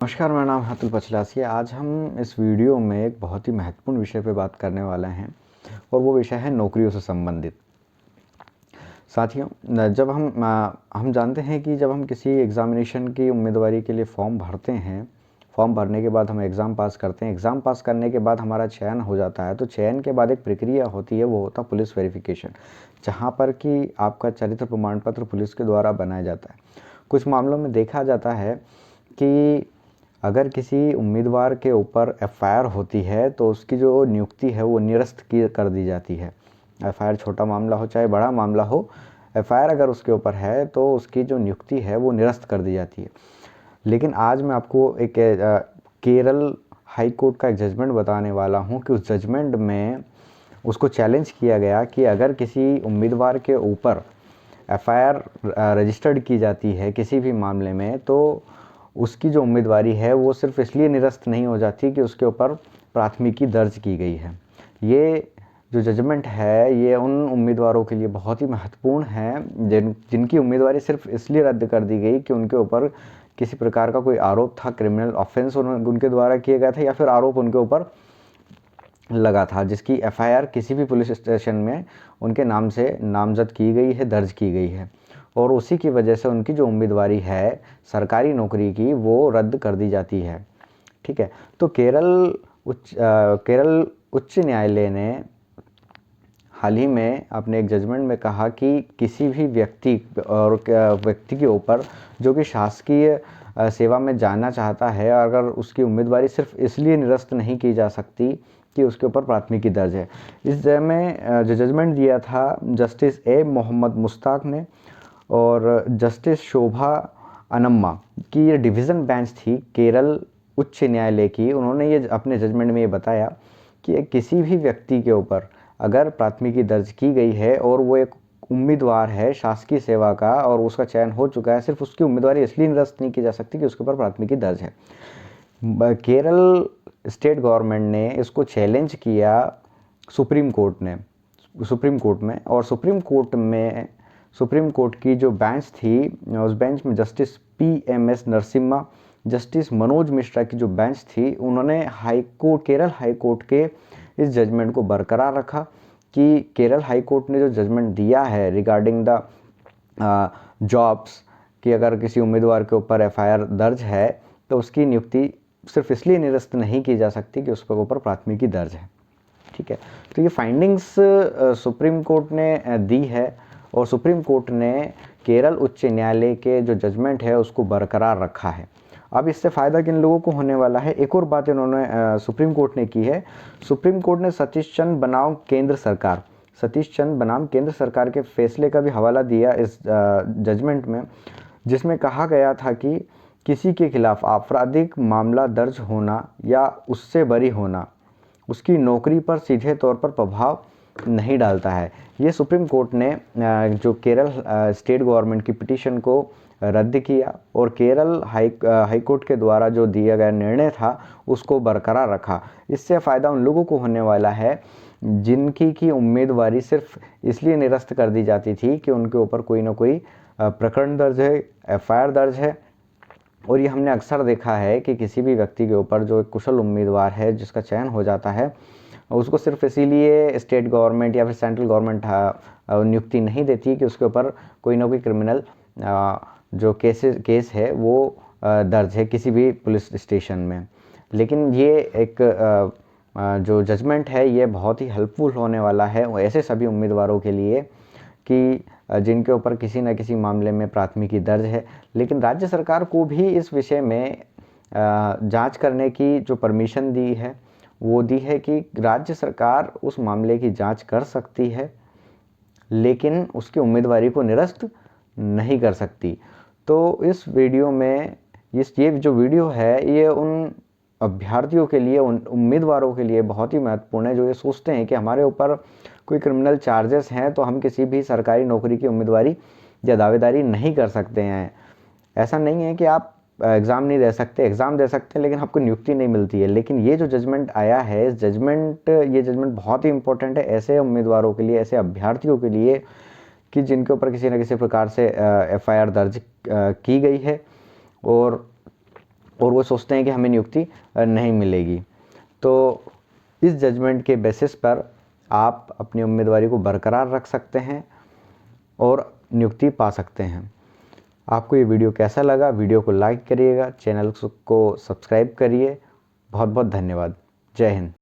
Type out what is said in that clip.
नमस्कार, मेरा नाम है अतुल पचलासी। आज हम इस वीडियो में एक बहुत ही महत्वपूर्ण विषय पे बात करने वाले हैं और वो विषय है नौकरियों से संबंधित। साथियों, जब हम जानते हैं कि जब हम किसी एग्ज़ामिनेशन की उम्मीदवारी के लिए फॉर्म भरते हैं, फॉर्म भरने के बाद हम एग्ज़ाम पास करते हैं। एग्ज़ाम पास करने के बाद हमारा चयन हो जाता है, तो चयन के बाद एक प्रक्रिया होती है, वो होता है पुलिस वेरिफिकेशन, जहाँ पर कि आपका चरित्र प्रमाण पत्र पुलिस के द्वारा बनाया जाता है। कुछ मामलों में देखा जाता है कि अगर किसी उम्मीदवार के ऊपर एफआईआर होती है तो उसकी जो नियुक्ति है वो निरस्त की कर दी जाती है। एफआईआर छोटा मामला हो चाहे बड़ा मामला हो, एफआईआर अगर उसके ऊपर है तो उसकी जो नियुक्ति है वो निरस्त कर दी जाती है। लेकिन आज मैं आपको एक केरल हाई कोर्ट का एक जजमेंट बताने वाला हूँ कि उस जजमेंट में उसको चैलेंज किया गया कि अगर किसी उम्मीदवार के ऊपर एफआईआर रजिस्टर्ड की जाती है किसी भी मामले में, तो उसकी जो उम्मीदवारी है वो सिर्फ इसलिए निरस्त नहीं हो जाती कि उसके ऊपर प्राथमिकी दर्ज की गई है। ये जो जजमेंट है ये उन उम्मीदवारों के लिए बहुत ही महत्वपूर्ण है जिनकी उम्मीदवारी सिर्फ इसलिए रद्द कर दी गई कि उनके ऊपर किसी प्रकार का कोई आरोप था, क्रिमिनल ऑफेंस उनके द्वारा किया गया था या फिर आरोप उनके ऊपर लगा था, जिसकी एफआईआर किसी भी पुलिस स्टेशन में उनके नाम से नामजद की गई है, दर्ज की गई है, और उसी की वजह से उनकी जो उम्मीदवारी है सरकारी नौकरी की वो रद्द कर दी जाती है। ठीक है, तो केरल उच्च न्यायालय ने हाल ही में अपने एक जजमेंट में कहा कि किसी भी व्यक्ति के ऊपर जो कि शासकीय सेवा में जाना चाहता है, अगर उसकी उम्मीदवारी सिर्फ इसलिए निरस्त नहीं की जा सकती कि उसके ऊपर प्राथमिकी दर्ज है। इस में जो जजमेंट दिया था जस्टिस ए मोहम्मद मुश्ताक ने और जस्टिस शोभा अनम्मा की ये डिवीज़न बेंच थी केरल उच्च न्यायालय की। उन्होंने ये अपने जजमेंट में ये बताया कि किसी भी व्यक्ति के ऊपर अगर प्राथमिकी दर्ज की गई है और वो एक उम्मीदवार है शासकीय सेवा का और उसका चयन हो चुका है, सिर्फ उसकी उम्मीदवारी इसलिए निरस्त नहीं की जा सकती कि उसके ऊपर प्राथमिकी दर्ज है। केरल स्टेट गवर्नमेंट ने इसको चैलेंज किया सुप्रीम कोर्ट में, और सुप्रीम कोर्ट की जो बेंच थी उस बेंच में justice PMS Narasimha, justice Manoj Mishra की जो बेंच थी, उन्होंने केरल हाई कोर्ट के इस जजमेंट को बरकरार रखा कि केरल हाई कोर्ट ने जो जजमेंट दिया है रिगार्डिंग द जॉब्स कि अगर किसी उम्मीदवार के ऊपर एफआईआर दर्ज है तो उसकी नियुक्ति सिर्फ इसलिए निरस्त नहीं की जा सकती कि उसके ऊपर प्राथमिकी दर्ज है। ठीक है, तो ये फाइंडिंग्स सुप्रीम कोर्ट ने दी है और सुप्रीम कोर्ट ने केरल उच्च न्यायालय के जो जजमेंट है उसको बरकरार रखा है। अब इससे फ़ायदा किन लोगों को होने वाला है, एक और बात इन्होंने सुप्रीम कोर्ट ने की है। सुप्रीम कोर्ट ने सतीश चंद्र बनाम केंद्र सरकार के फैसले का भी हवाला दिया इस जजमेंट में, जिसमें कहा गया था कि किसी के खिलाफ आपराधिक मामला दर्ज होना या उससे बरी होना उसकी नौकरी पर सीधे तौर पर प्रभाव नहीं डालता है। ये सुप्रीम कोर्ट ने जो केरल स्टेट गवर्नमेंट की पिटीशन को रद्द किया और केरल हाई कोर्ट के द्वारा जो दिया गया निर्णय था उसको बरकरार रखा। इससे फ़ायदा उन लोगों को होने वाला है जिनकी की उम्मीदवारी सिर्फ इसलिए निरस्त कर दी जाती थी कि उनके ऊपर कोई ना कोई प्रकरण दर्ज है, एफआईआर दर्ज है। और ये हमने अक्सर देखा है कि किसी भी व्यक्ति के ऊपर जो एक कुशल उम्मीदवार है जिसका चयन हो जाता है, उसको सिर्फ इसीलिए स्टेट गवर्नमेंट या फिर सेंट्रल गवर्नमेंट नियुक्ति नहीं देती कि उसके ऊपर कोई ना कोई क्रिमिनल जो केस है वो दर्ज है किसी भी पुलिस स्टेशन में। लेकिन ये एक जो जजमेंट है ये बहुत ही हेल्पफुल होने वाला है ऐसे सभी उम्मीदवारों के लिए कि जिनके ऊपर किसी न किसी मामले में प्राथमिकी दर्ज है। लेकिन राज्य सरकार को भी इस विषय में जांच करने की जो परमिशन दी है वो दी है कि राज्य सरकार उस मामले की जांच कर सकती है लेकिन उसकी उम्मीदवारी को निरस्त नहीं कर सकती। तो इस वीडियो में ये जो वीडियो है ये उन अभ्यर्थियों के लिए, उन उम्मीदवारों के लिए बहुत ही महत्वपूर्ण है जो ये सोचते हैं कि हमारे ऊपर कोई क्रिमिनल चार्जेस हैं तो हम किसी भी सरकारी नौकरी की उम्मीदवारी या दावेदारी नहीं कर सकते हैं। ऐसा नहीं है कि आप एग्ज़ाम नहीं दे सकते, एग्ज़ाम दे सकते हैं लेकिन आपको नियुक्ति नहीं मिलती है। लेकिन ये जो जजमेंट आया है ये जजमेंट बहुत ही इंपॉर्टेंट है ऐसे उम्मीदवारों के लिए, ऐसे अभ्यर्थियों के लिए कि जिनके ऊपर किसी न किसी प्रकार से एफआईआर दर्ज की गई है और और वो सोचते हैं कि हमें नियुक्ति नहीं मिलेगी। तो इस जजमेंट के बेसिस पर आप अपनी उम्मीदवारी को बरकरार रख सकते हैं और नियुक्ति पा सकते हैं। आपको ये वीडियो कैसा लगा? वीडियो को लाइक करिएगा, चैनल को सब्सक्राइब करिए। बहुत बहुत धन्यवाद। जय हिंद।